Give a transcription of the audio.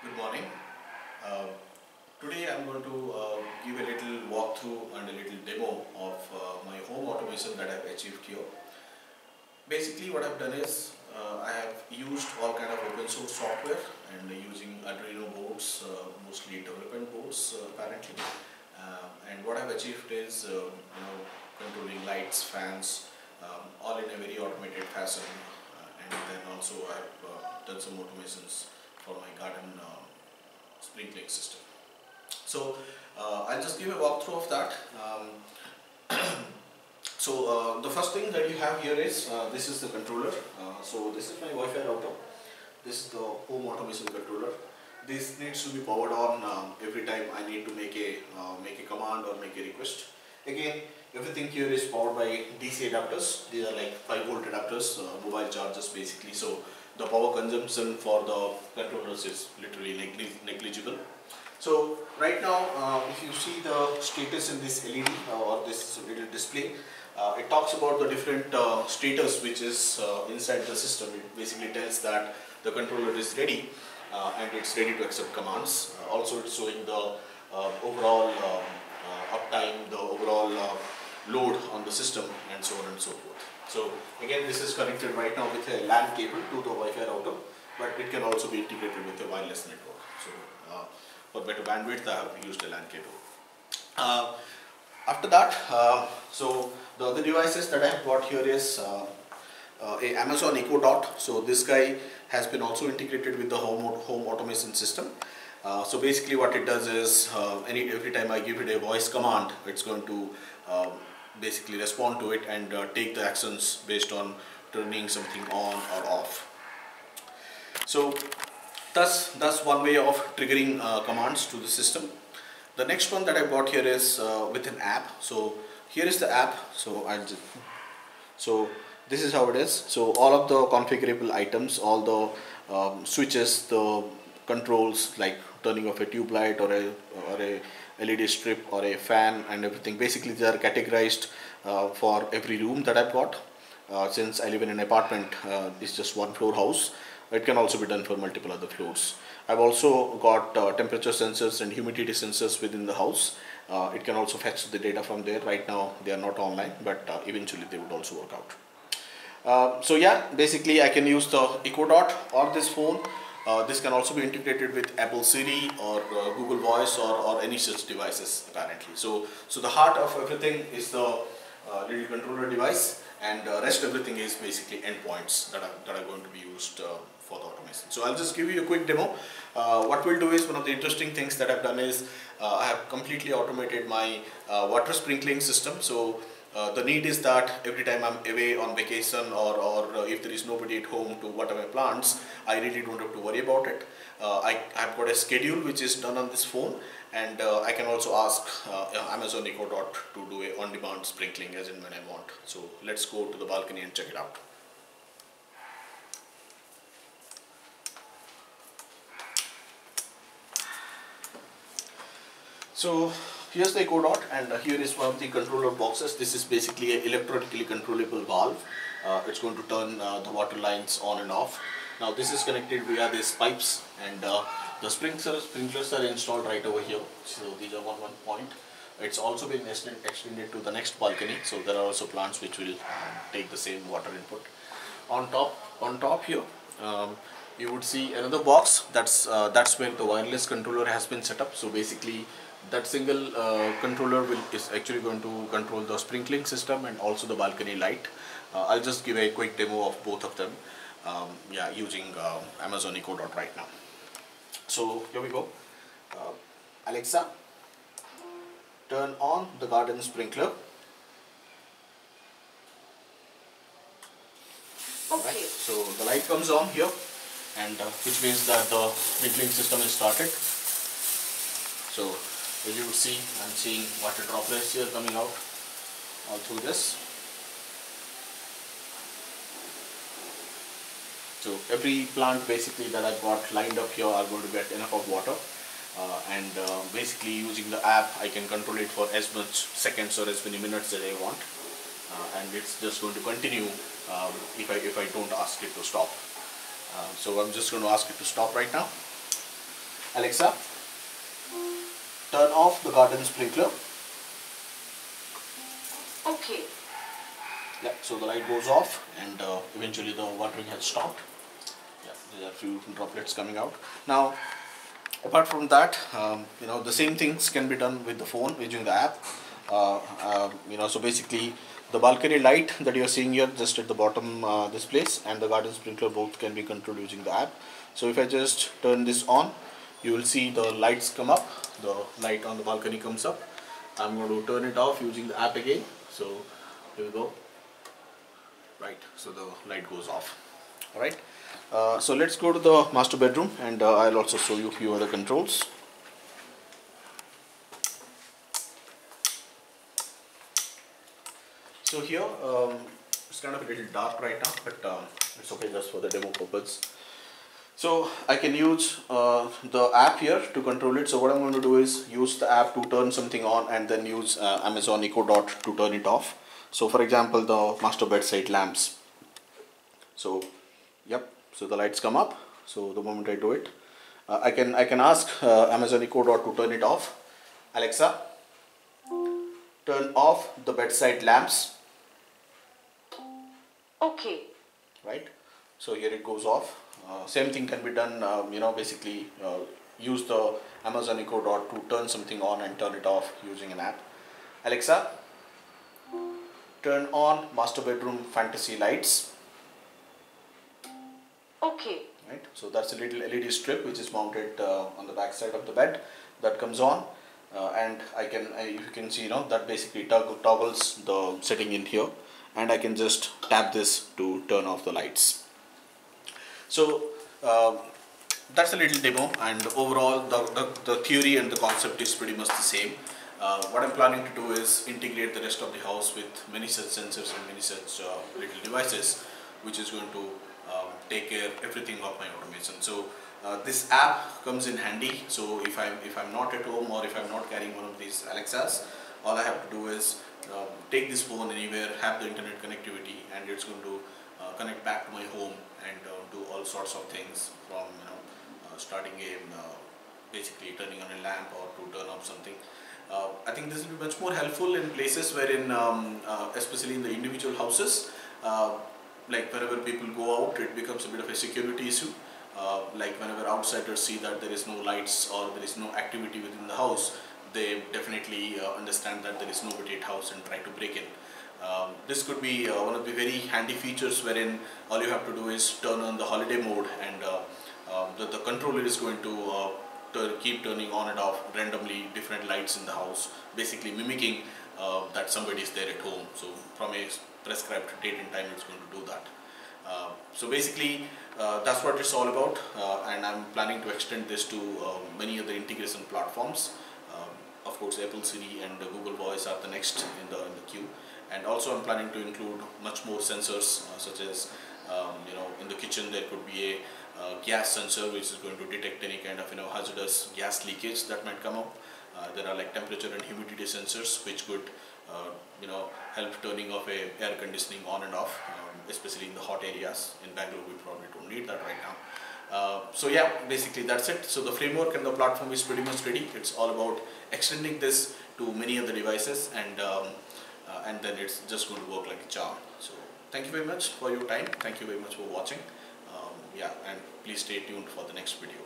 Good morning. Uh, Today I'm going to give a little walkthrough and a little demo of my home automation that I've achieved here. Basically what I've done is I have used all kind of open source software and using Arduino boards, mostly development boards apparently. And what I've achieved is controlling lights, fans, all in a very automated fashion. And then also I've done some automations for my garden sprinkling system. So I'll just give a walkthrough of that. The first thing that you have here is this is the controller. So this is my Wi-Fi router. This is the home automation controller. This needs to be powered on every time I need to make a command or make a request. Again, everything here is powered by DC adapters. These are like 5-volt adapters, mobile chargers basically. So the power consumption for the controllers is literally negligible. So right now, if you see the status in this LED or this little display, it talks about the different status which is inside the system. It basically tells that the controller is ready and it's ready to accept commands. Also, it's showing the overall uptime, the overall load on the system, and so on and so forth. So again, this is connected right now with a LAN cable to the Wi-Fi router, but it can also be integrated with a wireless network. So for better bandwidth, I have used a LAN cable. After that, so the other devices that I have got here is a Amazon Echo Dot. So this guy has been also integrated with the home automation system. So basically what it does is every time I give it a voice command, it's going to basically respond to it and take the actions based on turning something on or off. So that's one way of triggering commands to the system. The next one that I've got here is with an app. So here is the app. So this is how it is. So all of the configurable items, all the switches, the controls like turning off a tube light or a LED strip or a fan and everything. Basically, they are categorized for every room that I've got. Since I live in an apartment, it's just one floor house. It can also be done for multiple other floors. I've also got temperature sensors and humidity sensors within the house. It can also fetch the data from there. Right now they are not online, but eventually they would also work out. So yeah, basically I can use the Echo Dot or this phone. This can also be integrated with Apple Siri or Google Voice or any such devices apparently. So the heart of everything is the little controller device, and rest everything is basically endpoints that are going to be used for the automation. So I'll just give you a quick demo. What we'll do is, one of the interesting things that I've done is I have completely automated my water sprinkling system. So the need is that every time I'm away on vacation or if there is nobody at home to water my plants, I really don't have to worry about it. I've got a schedule which is done on this phone, and I can also ask Amazon Echo Dot to do a on-demand sprinkling as and when I want. So let's go to the balcony and check it out. So here's the Echo Dot, and here is one of the controller boxes. This is basically an electronically controllable valve. It's going to turn the water lines on and off. Now this is connected via these pipes, and the sprinklers are installed right over here. So these are one point. It's also been extended to the next balcony. So there are also plants which will take the same water input. On top here, you would see another box. That's where the wireless controller has been set up. So basically, that single controller is actually going to control the sprinkling system and also the balcony light. I'll just give a quick demo of both of them. Using Amazon Echo Dot right now. So here we go. Alexa, turn on the garden sprinkler. Okay. Right. So the light comes on here, and which means that the sprinkling system is started. So as you would see, I'm seeing water droplets here coming out all through this. So every plant basically that I've got lined up here are going to get enough of water, and basically using the app I can control it for as much seconds or as many minutes that I want, and it's just going to continue if I don't ask it to stop. So I'm just going to ask it to stop right now. Alexa, turn off the garden sprinkler. Okay. Yeah, so the light goes off and eventually the watering has stopped. Yeah, there are a few droplets coming out. Now, apart from that, the same things can be done with the phone using the app. So basically, the balcony light that you are seeing here just at the bottom, this place, and the garden sprinkler both can be controlled using the app. So if I just turn this on, you will see the lights come up. The light on the balcony comes up. I'm going to turn it off using the app again. So here we go. Right, so the light goes off. All right. So let's go to the master bedroom, and I'll also show you a few other controls. So here it's kind of a little dark right now, but it's okay just for the demo purpose. So I can use the app here to control it. So what I'm going to do is use the app to turn something on, and then use Amazon Echo Dot to turn it off. So for example, the master bedside lamps. So yep, so the lights come up. So the moment I do it, I can ask Amazon Echo Dot to turn it off. Alexa, turn off the bedside lamps. Okay. Right, so here it goes off. Same thing can be done, basically use the Amazon Echo Dot to turn something on and turn it off using an app. Alexa, turn on master bedroom fantasy lights. Okay. Right, so that's a little LED strip which is mounted on the back side of the bed that comes on, and you can see, that basically toggles the setting in here, and I can just tap this to turn off the lights. So that's a little demo, and overall the theory and the concept is pretty much the same. What I'm planning to do is integrate the rest of the house with many such sensors and many such little devices, which is going to take care everything of my automation. So this app comes in handy. So if I'm not at home, or if I'm not carrying one of these Alexas, all I have to do is take this phone anywhere, have the internet connectivity, and it's going to connect back to my home and do all sorts of things, from starting a basically turning on a lamp, or to turn off something. I think this will be much more helpful in places wherein, especially in the individual houses, like whenever people go out, it becomes a bit of a security issue. Like whenever outsiders see that there is no lights or there is no activity within the house, they definitely understand that there is nobody at house and try to break in. This could be one of the very handy features, wherein all you have to do is turn on the holiday mode, and the controller is going to keep turning on and off randomly different lights in the house, basically mimicking that somebody is there at home. So from a prescribed date and time, it's going to do that. So basically that's what it's all about, and I'm planning to extend this to many other integration platforms. Of course, Apple Siri and Google Voice are the next in the queue, and also I'm planning to include much more sensors, such as in the kitchen there could be a gas sensor which is going to detect any kind of hazardous gas leakage that might come up. There are like temperature and humidity sensors which could help turning off a air conditioning on and off, especially in the hot areas. In Bangalore we probably don't need that right now. So yeah, basically that's it. So the framework and the platform is pretty much ready. It's all about extending this to many other devices, and then it's just going to work like a charm. So thank you very much for your time. Thank you very much for watching. Yeah, and please stay tuned for the next video.